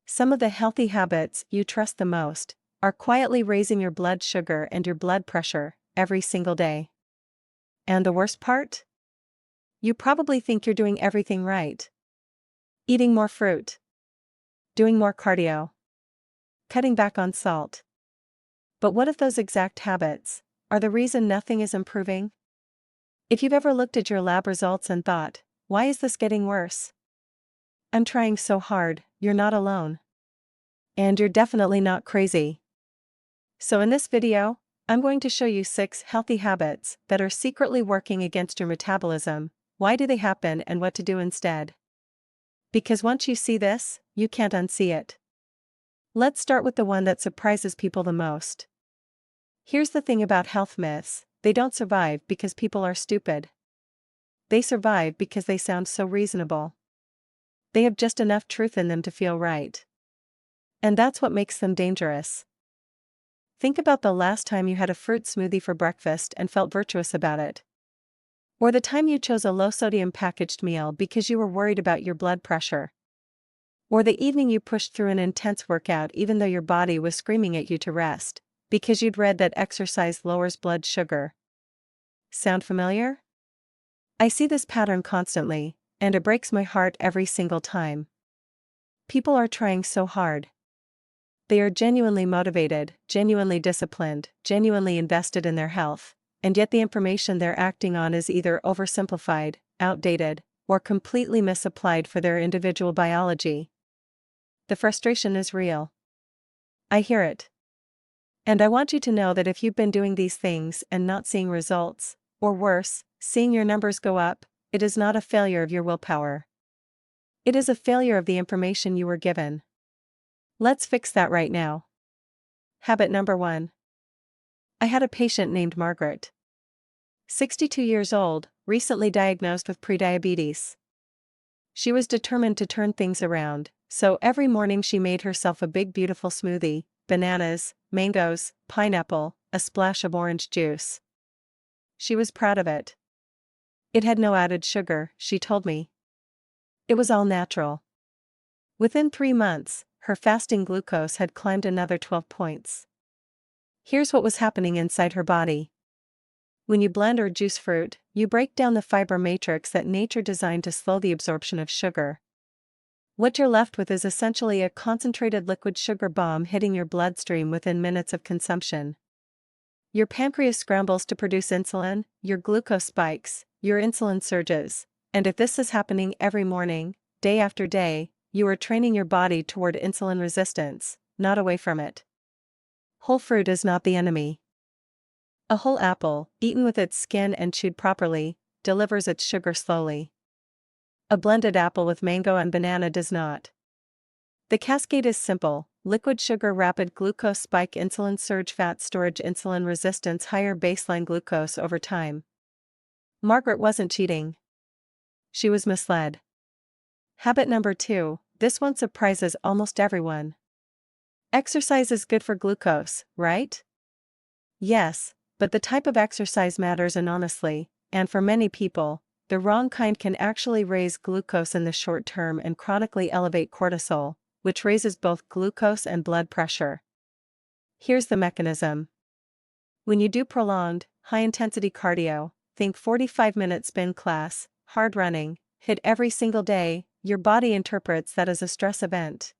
Some of the healthy habits you trust the most are quietly raising your blood sugar and your blood pressure every single day. And the worst part? You probably think you're doing everything right. Eating more fruit. Doing more cardio. Cutting back on salt. But what if those exact habits are the reason nothing is improving? If you've ever looked at your lab results and thought, why is this getting worse? I'm trying so hard, you're not alone. And you're definitely not crazy. So in this video, I'm going to show you 6 healthy habits that are secretly working against your metabolism. Why do they happen and what to do instead? Because once you see this, you can't unsee it. Let's start with the one that surprises people the most. Here's the thing about health myths: they don't survive because people are stupid. They survive because they sound so reasonable. They have just enough truth in them to feel right. And that's what makes them dangerous. Think about the last time you had a fruit smoothie for breakfast and felt virtuous about it. Or the time you chose a low-sodium packaged meal because you were worried about your blood pressure. Or the evening you pushed through an intense workout even though your body was screaming at you to rest, because you'd read that exercise lowers blood sugar. Sound familiar? I see this pattern constantly, and it breaks my heart every single time. People are trying so hard. They are genuinely motivated, genuinely disciplined, genuinely invested in their health, and yet the information they're acting on is either oversimplified, outdated, or completely misapplied for their individual biology. The frustration is real. I hear it. And I want you to know that if you've been doing these things and not seeing results, or worse, seeing your numbers go up, it is not a failure of your willpower. It is a failure of the information you were given. Let's fix that right now. Habit number 1. I had a patient named Margaret. 62 years old, recently diagnosed with prediabetes. She was determined to turn things around, so every morning she made herself a big beautiful smoothie: bananas, mangoes, pineapple, a splash of orange juice. She was proud of it. It had no added sugar, she told me. It was all natural. Within 3 months, her fasting glucose had climbed another 12 points. Here's what was happening inside her body. When you blend or juice fruit, you break down the fiber matrix that nature designed to slow the absorption of sugar. What you're left with is essentially a concentrated liquid sugar bomb hitting your bloodstream within minutes of consumption. Your pancreas scrambles to produce insulin, your glucose spikes, your insulin surges, and if this is happening every morning, day after day, you are training your body toward insulin resistance, not away from it. Whole fruit is not the enemy. A whole apple, eaten with its skin and chewed properly, delivers its sugar slowly. A blended apple with mango and banana does not. The cascade is simple: liquid sugar, rapid glucose spike, insulin surge, fat storage, insulin resistance, higher baseline glucose over time. Margaret wasn't cheating. She was misled. Habit number 2, this one surprises almost everyone. Exercise is good for glucose, right? Yes, but the type of exercise matters enormously, and for many people, the wrong kind can actually raise glucose in the short term and chronically elevate cortisol, which raises both glucose and blood pressure. Here's the mechanism. When you do prolonged, high-intensity cardio, think 45-minute spin class, hard running, hit every single day, your body interprets that as a stress event.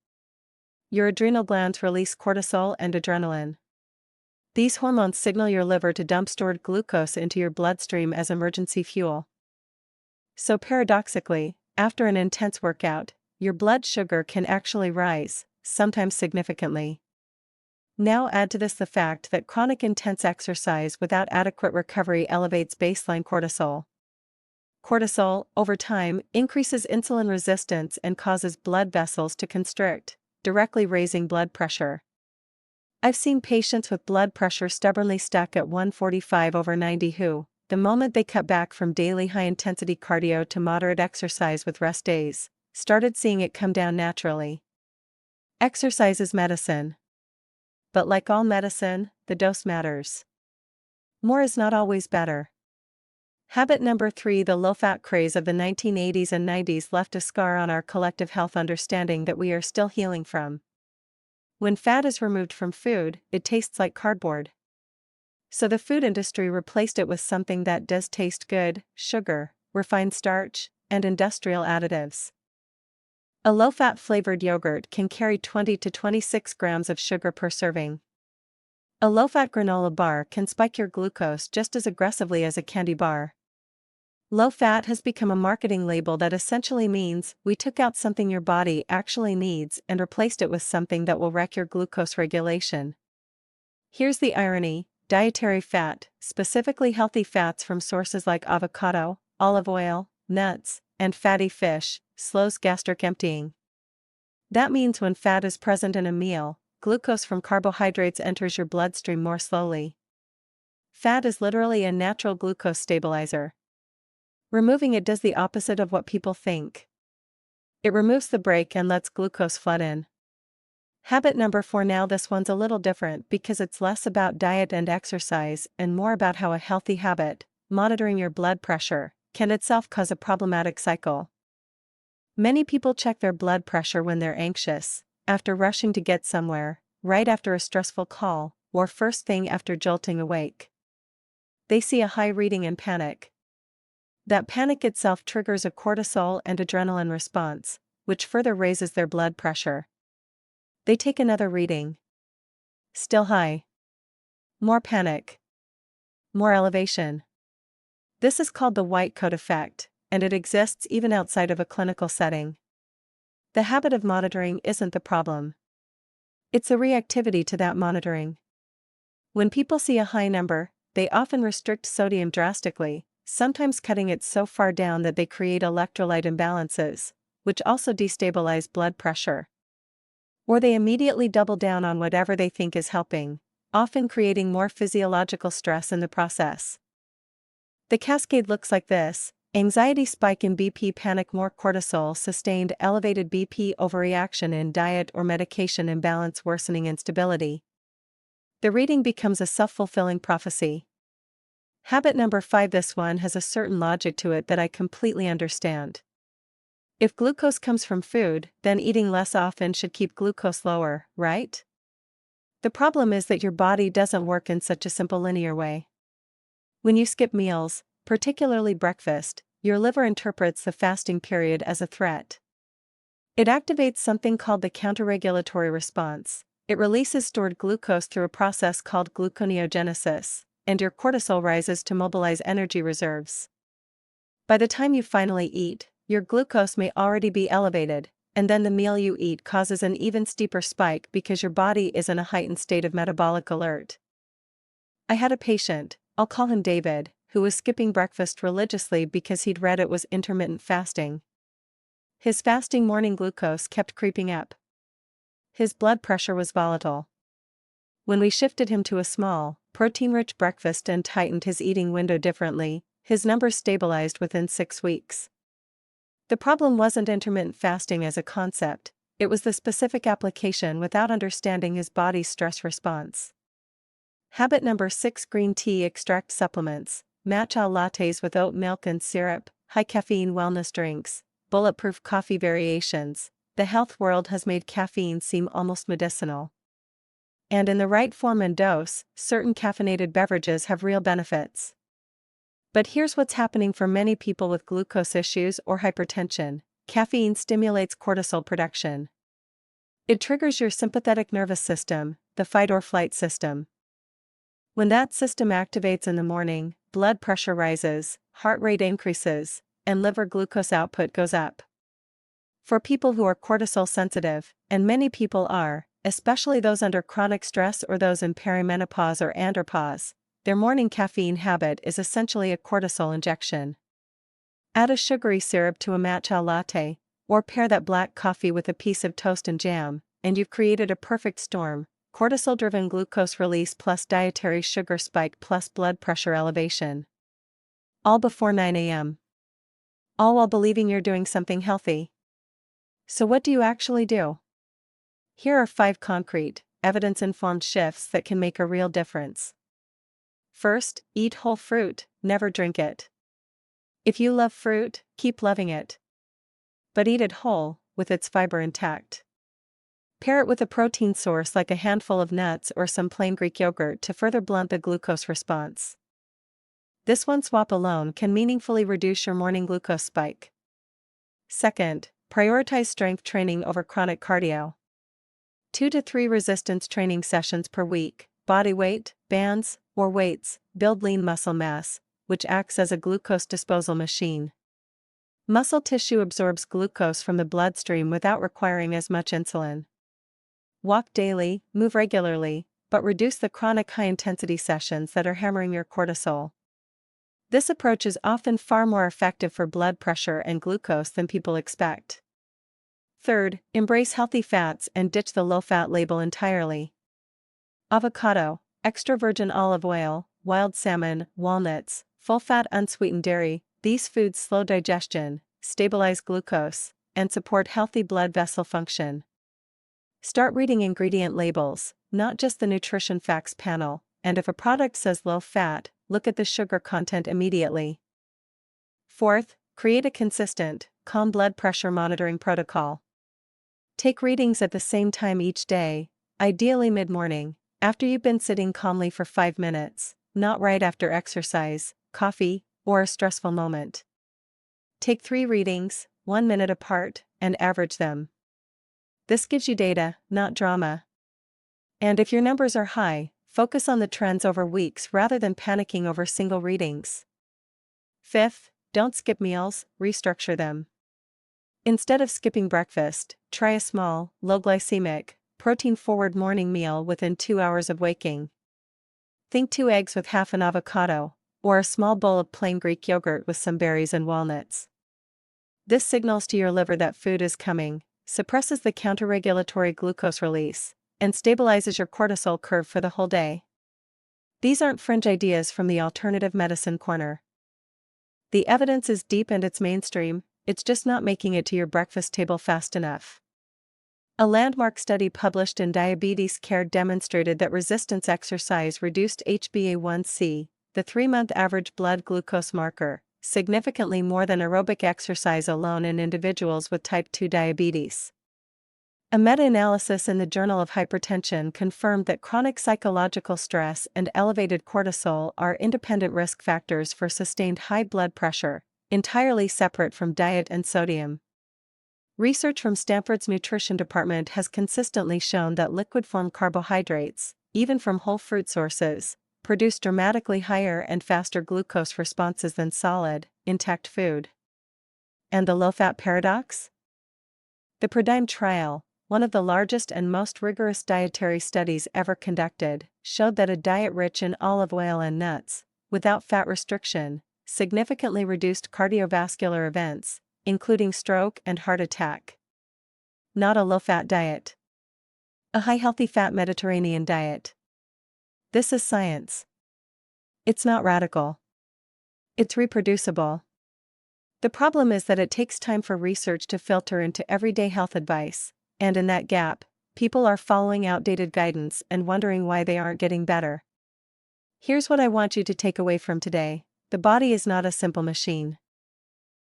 Your adrenal glands release cortisol and adrenaline. These hormones signal your liver to dump stored glucose into your bloodstream as emergency fuel. So paradoxically, after an intense workout, your blood sugar can actually rise, sometimes significantly. Now add to this the fact that chronic intense exercise without adequate recovery elevates baseline cortisol. Cortisol, over time, increases insulin resistance and causes blood vessels to constrict, directly raising blood pressure. I've seen patients with blood pressure stubbornly stuck at 145/90 who, the moment they cut back from daily high-intensity cardio to moderate exercise with rest days, started seeing it come down naturally. Exercise is medicine. But like all medicine, the dose matters. More is not always better. Habit number 3. The low-fat craze of the 1980s and 90s left a scar on our collective health understanding that we are still healing from. When fat is removed from food, it tastes like cardboard. So the food industry replaced it with something that does taste good: sugar, refined starch, and industrial additives. A low-fat flavored yogurt can carry 20 to 26 grams of sugar per serving. A low-fat granola bar can spike your glucose just as aggressively as a candy bar. Low-fat has become a marketing label that essentially means we took out something your body actually needs and replaced it with something that will wreck your glucose regulation. Here's the irony: dietary fat, specifically healthy fats from sources like avocado, olive oil, nuts, and fatty fish, slows gastric emptying. That means when fat is present in a meal, glucose from carbohydrates enters your bloodstream more slowly. Fat is literally a natural glucose stabilizer. Removing it does the opposite of what people think. It removes the brake and lets glucose flood in. Habit number 4. Now this one's a little different because it's less about diet and exercise and more about how a healthy habit, monitoring your blood pressure, can itself cause a problematic cycle. Many people check their blood pressure when they're anxious, after rushing to get somewhere, right after a stressful call, or first thing after jolting awake. They see a high reading and panic. That panic itself triggers a cortisol and adrenaline response, which further raises their blood pressure. They take another reading. Still high. More panic. More elevation. This is called the white coat effect, and it exists even outside of a clinical setting. The habit of monitoring isn't the problem. It's a reactivity to that monitoring. When people see a high number, they often restrict sodium drastically, sometimes cutting it so far down that they create electrolyte imbalances, which also destabilize blood pressure. Or they immediately double down on whatever they think is helping, often creating more physiological stress in the process. The cascade looks like this: anxiety spike in BP, panic more cortisol, sustained elevated BP, overreaction in diet or medication imbalance, worsening instability. The reading becomes a self-fulfilling prophecy. Habit number 5. This one has a certain logic to it that I completely understand. If glucose comes from food, then eating less often should keep glucose lower, right? The problem is that your body doesn't work in such a simple linear way. When you skip meals, particularly breakfast, your liver interprets the fasting period as a threat. It activates something called the counterregulatory response. It releases stored glucose through a process called gluconeogenesis, and your cortisol rises to mobilize energy reserves. By the time you finally eat, your glucose may already be elevated, and then the meal you eat causes an even steeper spike because your body is in a heightened state of metabolic alert. I had a patient, I'll call him David, who was skipping breakfast religiously because he'd read it was intermittent fasting. His fasting morning glucose kept creeping up. His blood pressure was volatile. When we shifted him to a small, protein-rich breakfast and tightened his eating window differently, his numbers stabilized within 6 weeks. The problem wasn't intermittent fasting as a concept, it was the specific application without understanding his body's stress response. Habit number 6. Green tea extract supplements, matcha lattes with oat milk and syrup, high-caffeine wellness drinks, bulletproof coffee variations. The health world has made caffeine seem almost medicinal. And in the right form and dose, certain caffeinated beverages have real benefits. But here's what's happening for many people with glucose issues or hypertension: caffeine stimulates cortisol production. It triggers your sympathetic nervous system, the fight or flight system. When that system activates in the morning, blood pressure rises, heart rate increases, and liver glucose output goes up. For people who are cortisol sensitive, and many people are, especially those under chronic stress or those in perimenopause or andropause, their morning caffeine habit is essentially a cortisol injection. Add a sugary syrup to a matcha latte, or pair that black coffee with a piece of toast and jam, and you've created a perfect storm: cortisol-driven glucose release plus dietary sugar spike plus blood pressure elevation. All before 9 a.m. All while believing you're doing something healthy. So what do you actually do? Here are 5 concrete, evidence-informed shifts that can make a real difference. First, eat whole fruit, never drink it. If you love fruit, keep loving it. But eat it whole, with its fiber intact. Pair it with a protein source like a handful of nuts or some plain Greek yogurt to further blunt the glucose response. This one swap alone can meaningfully reduce your morning glucose spike. Second, prioritize strength training over chronic cardio. 2 to 3 resistance training sessions per week, body weight, bands, or weights, build lean muscle mass, which acts as a glucose disposal machine. Muscle tissue absorbs glucose from the bloodstream without requiring as much insulin. Walk daily, move regularly, but reduce the chronic high-intensity sessions that are hammering your cortisol. This approach is often far more effective for blood pressure and glucose than people expect. Third, embrace healthy fats and ditch the low-fat label entirely. Avocado, extra virgin olive oil, wild salmon, walnuts, full-fat unsweetened dairy, these foods slow digestion, stabilize glucose, and support healthy blood vessel function. Start reading ingredient labels, not just the nutrition facts panel, and if a product says low fat, look at the sugar content immediately. Fourth, create a consistent, calm blood pressure monitoring protocol. Take readings at the same time each day, ideally mid-morning, after you've been sitting calmly for 5 minutes, not right after exercise, coffee, or a stressful moment. Take 3 readings, 1 minute apart, and average them. This gives you data, not drama. And if your numbers are high, focus on the trends over weeks rather than panicking over single readings. Fifth, don't skip meals, restructure them. Instead of skipping breakfast, try a small, low-glycemic, protein-forward morning meal within 2 hours of waking. Think 2 eggs with half an avocado, or a small bowl of plain Greek yogurt with some berries and walnuts. This signals to your liver that food is coming, suppresses the counterregulatory glucose release, and stabilizes your cortisol curve for the whole day. These aren't fringe ideas from the alternative medicine corner. The evidence is deep and it's mainstream, it's just not making it to your breakfast table fast enough. A landmark study published in Diabetes Care demonstrated that resistance exercise reduced HbA1c, the 3-month average blood glucose marker, significantly more than aerobic exercise alone in individuals with type 2 diabetes. A meta-analysis in the Journal of Hypertension confirmed that chronic psychological stress and elevated cortisol are independent risk factors for sustained high blood pressure, entirely separate from diet and sodium. Research from Stanford's nutrition department has consistently shown that liquid-form carbohydrates, even from whole fruit sources, produce dramatically higher and faster glucose responses than solid, intact food. And the low-fat paradox? The PRIDIME trial, one of the largest and most rigorous dietary studies ever conducted, showed that a diet rich in olive oil and nuts, without fat restriction, significantly reduced cardiovascular events, including stroke and heart attack. Not a low-fat diet. A high healthy fat Mediterranean diet. This is science. It's not radical. It's reproducible. The problem is that it takes time for research to filter into everyday health advice, and in that gap, people are following outdated guidance and wondering why they aren't getting better. Here's what I want you to take away from today: the body is not a simple machine.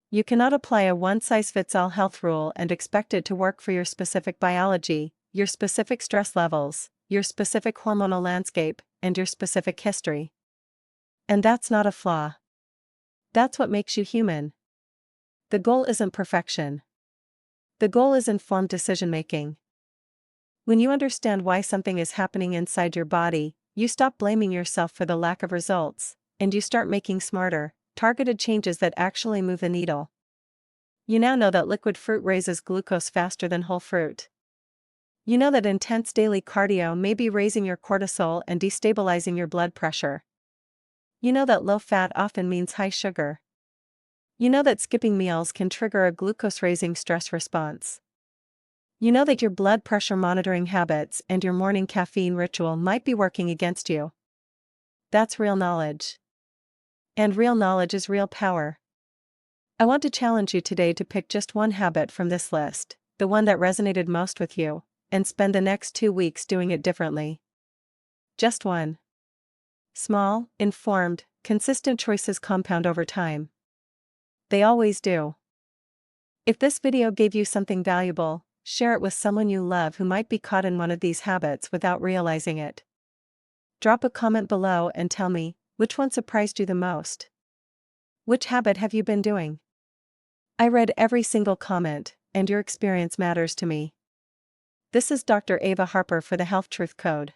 You cannot apply a one-size-fits-all health rule and expect it to work for your specific biology, your specific stress levels, your specific hormonal landscape, and your specific history. And that's not a flaw. That's what makes you human. The goal isn't perfection. The goal is informed decision-making. When you understand why something is happening inside your body, you stop blaming yourself for the lack of results, and you start making smarter, targeted changes that actually move the needle. You now know that liquid fruit raises glucose faster than whole fruit. You know that intense daily cardio may be raising your cortisol and destabilizing your blood pressure. You know that low fat often means high sugar. You know that skipping meals can trigger a glucose-raising stress response. You know that your blood pressure monitoring habits and your morning caffeine ritual might be working against you. That's real knowledge. And real knowledge is real power. I want to challenge you today to pick just one habit from this list, the one that resonated most with you, and spend the next 2 weeks doing it differently. Just one. Small, informed, consistent choices compound over time. They always do. If this video gave you something valuable, share it with someone you love who might be caught in one of these habits without realizing it. Drop a comment below and tell me, which one surprised you the most? Which habit have you been doing? I read every single comment, and your experience matters to me. This is Dr. Ava Harper for the Health Truth Code.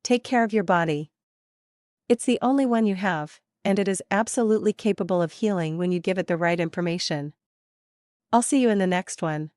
Take care of your body. It's the only one you have, and it is absolutely capable of healing when you give it the right information. I'll see you in the next one.